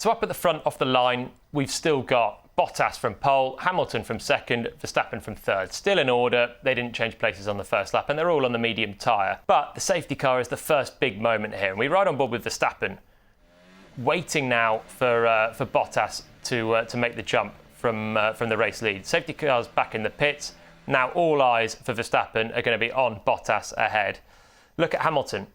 So up at the front off the line, we've still got Bottas from pole, Hamilton from second, Verstappen from third. Still in order, they didn't change places on the first lap and they're all on the medium tyre. But the safety car is the first big moment here. And we're right on board with Verstappen, waiting now for Bottas to make the jump from the race lead. Safety car's back in the pits. Now all eyes for Verstappen are going to be on Bottas ahead. Look at Hamilton.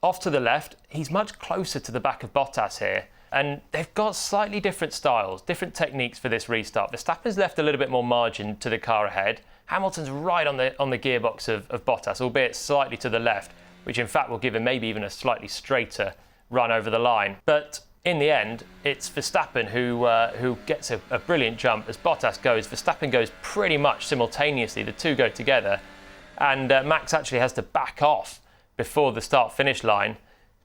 Off to the left, he's much closer to the back of Bottas here. And they've got slightly different styles, different techniques for this restart. Verstappen's left a little bit more margin to the car ahead. Hamilton's right on the gearbox of Bottas, albeit slightly to the left, which in fact will give him maybe even a slightly straighter run over the line. But in the end, it's Verstappen who gets a brilliant jump as Bottas goes. Verstappen goes pretty much simultaneously. The two go together. And Max actually has to back off before the start-finish line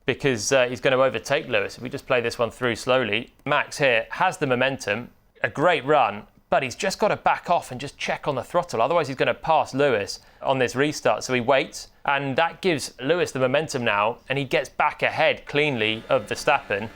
because he's going to overtake Lewis. If we just play this one through slowly, Max here has the momentum, a great run, but he's just got to back off and just check on the throttle. Otherwise, he's going to pass Lewis on this restart. So he waits, and that gives Lewis the momentum now, and he gets back ahead cleanly of Verstappen.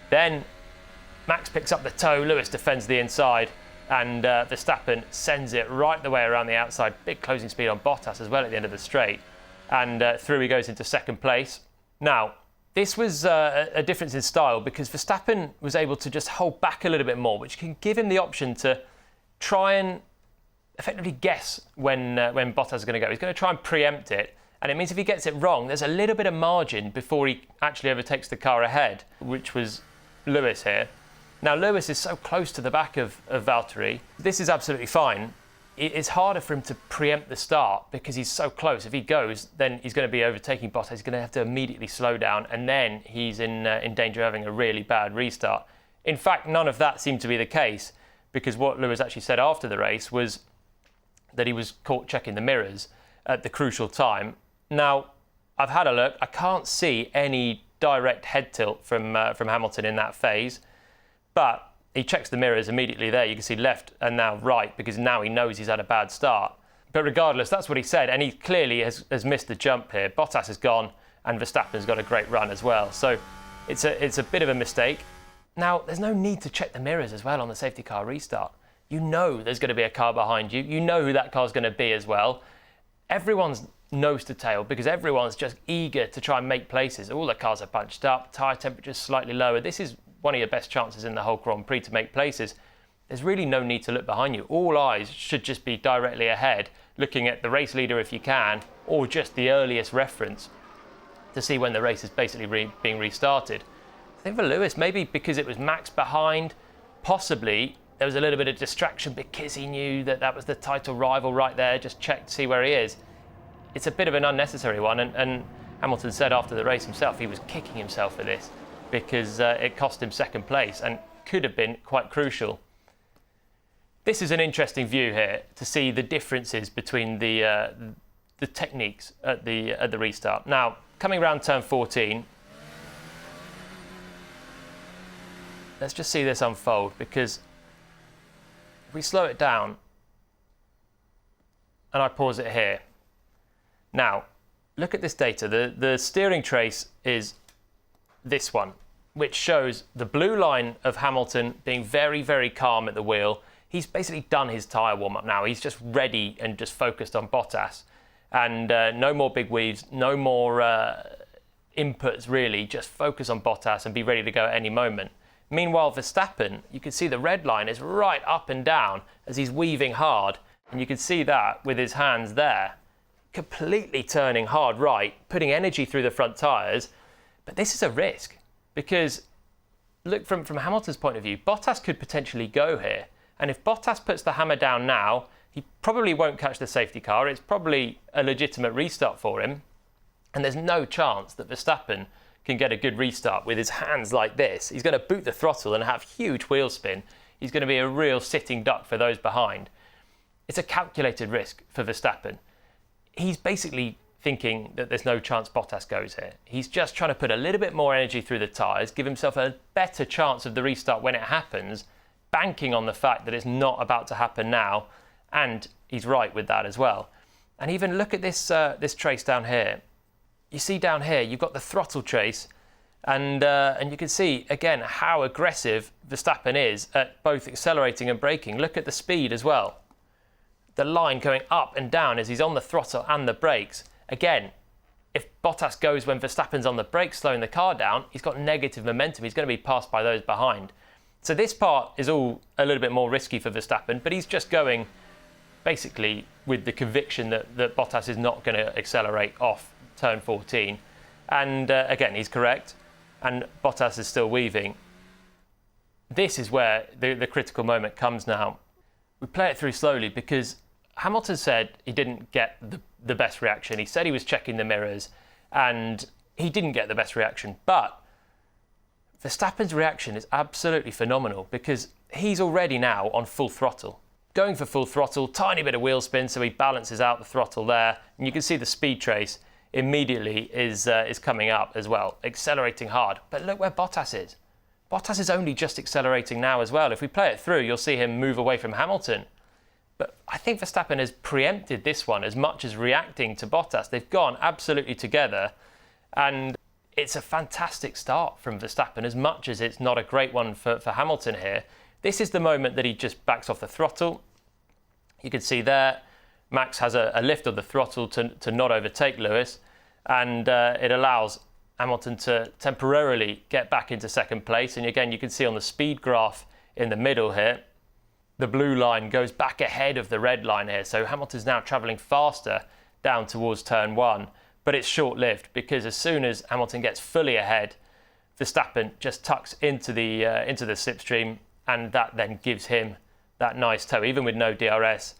Then Max picks up the toe, Lewis defends the inside, and Verstappen sends it right the way around the outside. Big closing speed on Bottas as well at the end of the straight. And through he goes into second place. Now, this was a difference in style because Verstappen was able to just hold back a little bit more, which can give him the option to try and effectively guess when Bottas is going to go. He's going to try and preempt it. And it means if he gets it wrong, there's a little bit of margin before he actually overtakes the car ahead, which was Lewis here. Now, Lewis is so close to the back of Valtteri. This is absolutely fine. It's harder for him to preempt the start because he's so close. If he goes, then he's going to be overtaking Bottas. He's going to have to immediately slow down, and then he's in danger of having a really bad restart. In fact, none of that seemed to be the case because what Lewis actually said after the race was that he was caught checking the mirrors at the crucial time. Now, I've had a look. I can't see any direct head tilt from Hamilton in that phase, but he checks the mirrors immediately there. You can see left and now right because now he knows he's had a bad start. But regardless, that's what he said, and he clearly has missed the jump here. Bottas has gone and Verstappen's got a great run as well. So it's a bit of a mistake. Now, there's no need to check the mirrors as well on the safety car restart. You know there's going to be a car behind you. You know who that car's going to be as well. Everyone's nose to tail because everyone's just eager to try and make places. All the cars are bunched up, tyre temperature's slightly lower. This is one of your best chances in the whole Grand Prix to make places. There's really no need to look behind you. All eyes should just be directly ahead, looking at the race leader if you can, or just the earliest reference to see when the race is basically being restarted. I think for Lewis, maybe because it was Max behind, possibly there was a little bit of distraction because he knew that was the title rival right there, just check to see where he is. It's a bit of an unnecessary one, and Hamilton said after the race himself he was kicking himself for this because it cost him second place and could have been quite crucial. This is an interesting view here to see the differences between the techniques at the restart. Now, coming around turn 14, let's just see this unfold because if we slow it down and I pause it here. Now, look at this data. The steering trace is this one, which shows the blue line of Hamilton being very, very calm at the wheel. He's basically done his tyre warm-up now. He's just ready and just focused on Bottas. And no more big weaves, no more inputs really, just focus on Bottas and be ready to go at any moment. Meanwhile, Verstappen, you can see the red line is right up and down as he's weaving hard. And you can see that with his hands there, completely turning hard right, putting energy through the front tyres. But this is a risk because, look, from Hamilton's point of view, Bottas could potentially go here. And if Bottas puts the hammer down now, he probably won't catch the safety car. It's probably a legitimate restart for him. And there's no chance that Verstappen can get a good restart with his hands like this. He's going to boot the throttle and have huge wheel spin. He's going to be a real sitting duck for those behind. It's a calculated risk for Verstappen. He's basically thinking that there's no chance Bottas goes here. He's just trying to put a little bit more energy through the tyres, give himself a better chance of the restart when it happens, banking on the fact that it's not about to happen now, and he's right with that as well. And even look at this trace down here. You see down here, you've got the throttle trace, And you can see, again, how aggressive Verstappen is at both accelerating and braking. Look at the speed as well. The line going up and down as he's on the throttle and the brakes. Again, if Bottas goes when Verstappen's on the brakes, slowing the car down, he's got negative momentum. He's going to be passed by those behind. So this part is all a little bit more risky for Verstappen, but he's just going basically with the conviction that Bottas is not going to accelerate off turn 14. And again, he's correct. And Bottas is still weaving. This is where the critical moment comes now. We play it through slowly because Hamilton said he didn't get the best reaction. He said he was checking the mirrors and he didn't get the best reaction. But Verstappen's reaction is absolutely phenomenal because he's already now on full throttle. Going for full throttle, tiny bit of wheel spin, so he balances out the throttle there. And you can see the speed trace immediately is coming up as well, accelerating hard. But look where Bottas is. Bottas is only just accelerating now as well. If we play it through, you'll see him move away from Hamilton. But I think Verstappen has preempted this one as much as reacting to Bottas. They've gone absolutely together. And it's a fantastic start from Verstappen, as much as it's not a great one for Hamilton here. This is the moment that he just backs off the throttle. You can see there, Max has a lift of the throttle to not overtake Lewis. And it allows Hamilton to temporarily get back into second place. And again, you can see on the speed graph in the middle here, the blue line goes back ahead of the red line here. So Hamilton's now travelling faster down towards turn 1. But it's short-lived because as soon as Hamilton gets fully ahead, Verstappen just tucks into the slipstream, and that then gives him that nice tow. Even with no DRS,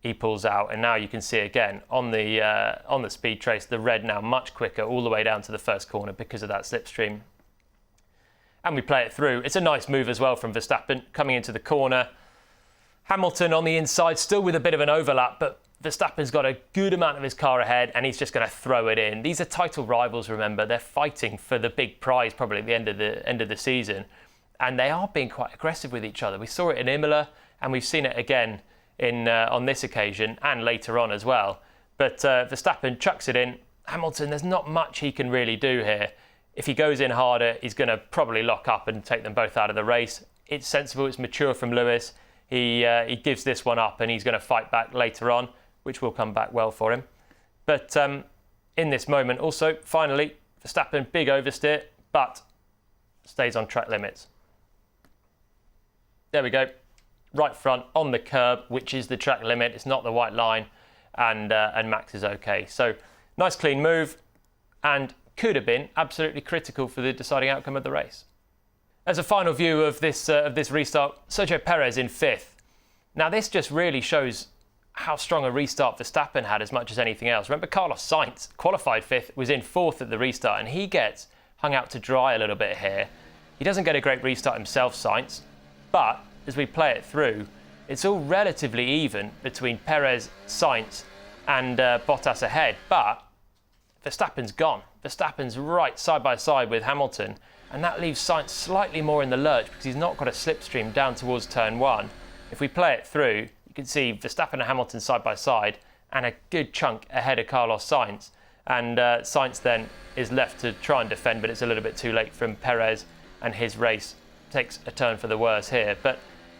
he pulls out, and now you can see again on the speed trace, the red now much quicker all the way down to the first corner because of that slipstream. And we play it through. It's a nice move as well from Verstappen coming into the corner. Hamilton on the inside, still with a bit of an overlap, but Verstappen's got a good amount of his car ahead and he's just going to throw it in. These are title rivals, remember. They're fighting for the big prize probably at the end of the season. And they are being quite aggressive with each other. We saw it in Imola and we've seen it again on this occasion and later on as well. But Verstappen chucks it in. Hamilton, there's not much he can really do here. If he goes in harder, he's going to probably lock up and take them both out of the race. It's sensible, it's mature from Lewis. He gives this one up and he's going to fight back later on, which will come back well for him. But in this moment also, finally, Verstappen, big oversteer, but stays on track limits. There we go. Right front on the curb, which is the track limit. It's not the white line, and Max is okay. So nice clean move, and could have been absolutely critical for the deciding outcome of the race. As a final view of this restart, Sergio Perez in 5th. Now this just really shows how strong a restart Verstappen had as much as anything else. Remember, Carlos Sainz qualified 5th, was in 4th at the restart, and he gets hung out to dry a little bit here. He doesn't get a great restart himself, Sainz, but as we play it through, it's all relatively even between Perez, Sainz and Bottas ahead, but Verstappen's gone. Verstappen's right side by side with Hamilton, and that leaves Sainz slightly more in the lurch because he's not got a slipstream down towards turn 1. If we play it through, you can see Verstappen and Hamilton side by side and a good chunk ahead of Carlos Sainz. And Sainz then is left to try and defend, but it's a little bit too late from Perez, and his race takes a turn for the worse here. But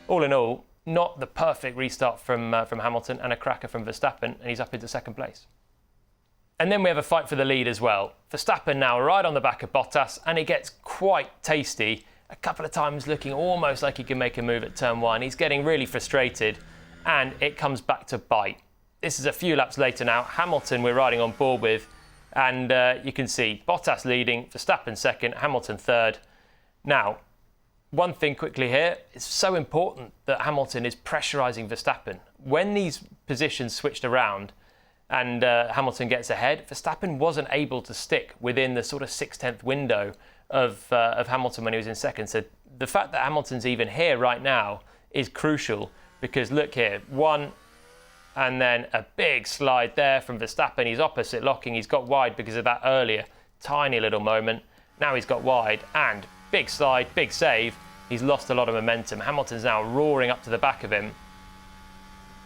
all in all, not the perfect restart from Hamilton, and a cracker from Verstappen, and he's up into second place. And then we have a fight for the lead as well. Verstappen now right on the back of Bottas, and it gets quite tasty. A couple of times looking almost like he can make a move at turn 1. He's getting really frustrated, and it comes back to bite. This is a few laps later now. Hamilton we're riding on board with, and you can see Bottas leading, Verstappen second, Hamilton third. Now, one thing quickly here, it's so important that Hamilton is pressurising Verstappen. When these positions switched around and Hamilton gets ahead, Verstappen wasn't able to stick within the sort of 6/10 window of Hamilton when he was in second. So the fact that Hamilton's even here right now is crucial, because look here, one and then a big slide there from Verstappen. He's opposite locking, he's got wide because of that earlier tiny little moment. Now he's got wide and big slide, big save. He's lost a lot of momentum. Hamilton's now roaring up to the back of him.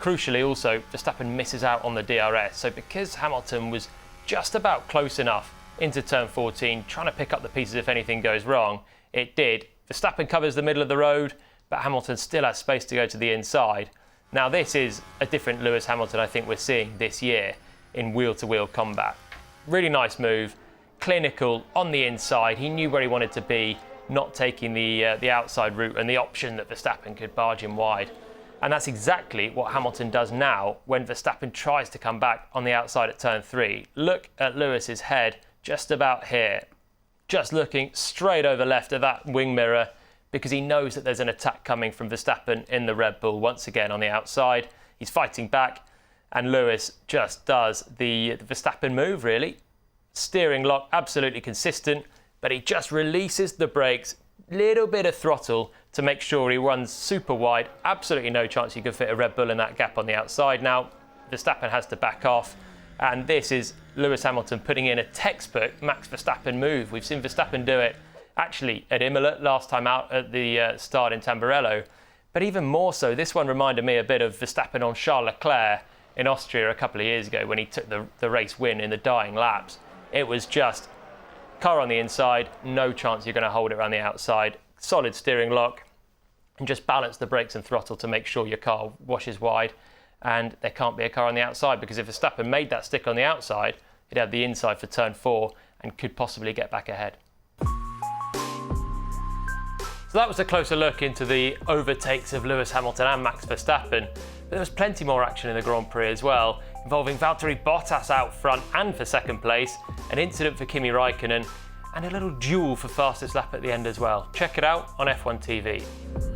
Crucially also, Verstappen misses out on the DRS. So because Hamilton was just about close enough into turn 14, trying to pick up the pieces if anything goes wrong. It did. Verstappen covers the middle of the road, but Hamilton still has space to go to the inside. Now this is a different Lewis Hamilton I think we're seeing this year in wheel-to-wheel combat. Really nice move, clinical on the inside. He knew where he wanted to be, not taking the outside route and the option that Verstappen could barge him wide. And that's exactly what Hamilton does now when Verstappen tries to come back on the outside at turn 3. Look at Lewis's head just about here, just looking straight over left of that wing mirror, because he knows that there's an attack coming from Verstappen in the Red Bull once again on the outside. He's fighting back, and Lewis just does the Verstappen move, really. Steering lock, absolutely consistent, but he just releases the brakes, little bit of throttle to make sure he runs super wide. Absolutely no chance you could fit a Red Bull in that gap on the outside. Now, Verstappen has to back off, and this is Lewis Hamilton putting in a textbook Max Verstappen move. We've seen Verstappen do it actually at Imola last time out at the start in Tamburello, but even more so, this one reminded me a bit of Verstappen on Charles Leclerc in Austria a couple of years ago when he took the race win in the dying laps. It was just car on the inside, no chance you're going to hold it around the outside, solid steering lock, and just balance the brakes and throttle to make sure your car washes wide, and there can't be a car on the outside, because if Verstappen made that stick on the outside, he'd have the inside for turn 4 and could possibly get back ahead. So that was a closer look into the overtakes of Lewis Hamilton and Max Verstappen. But there was plenty more action in the Grand Prix as well, involving Valtteri Bottas out front and for second place, an incident for Kimi Raikkonen, and a little duel for fastest lap at the end as well. Check it out on F1 TV.